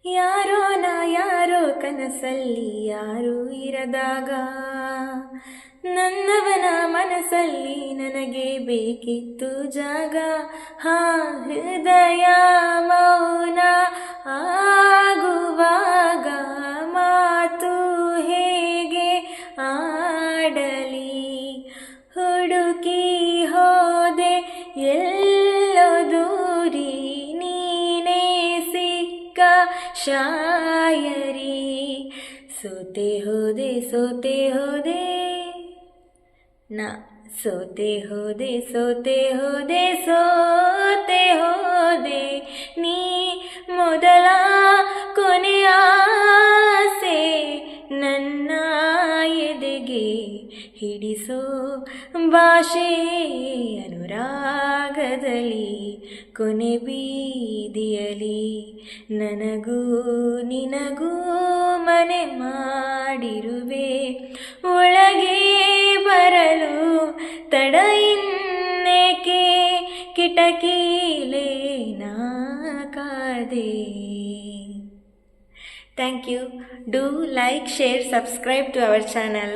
ಯಾರೋ ನಾ ಯಾರೋ ಕನಸಲ್ಲಿ ಯಾರೂ ಇರದಾಗ ನನ್ನವನ ಮನಸ್ಸಲ್ಲಿ ನನಗೆ ಬೇಕಿತ್ತು ಜಾಗ. ಹೃದಯ ಮೌನ ಆಗುವಾಗ ಮಾತು ಹೇಗೆ ಆಡಲಿ. ಹುಡುಕಿ ಹೋದೆ ಎಲ್ಲೋ ದೂರಿ ನೀನೇ ಸಿಕ್ಕ ಶಾಯರಿ. ಸೋತೆ ಹೋದೆ ಸೋತೆ ಹೋದೆ ನಾ ಸೋತೆ ಹೋದೆ ಸೋತೆ ಹೋದೆ ಸೋತೆ ಹೋದೆ ನೀ ಮೊದಲ ಕೊನೆಯ ಆಸೆ ನನ್ನ ಎದೆಗೆ ಹಿಡಿಸೋ ಭಾಷೆ ಅನುರಾಗದಲ್ಲಿ ಕೊನೆ ಬೀದಿಯಲಿ ನನಗೂ ನಿನಗೂ ಮನೆ ಮಾಡಿರುವೆ. ಒಳಗೆ ಬರಲು ತಡ ಇನ್ನೇಕೆ ಕಿಟಕಿಲೇ ನಾ ಕಾದೆ. Thank you. Do like, share, subscribe to our channel.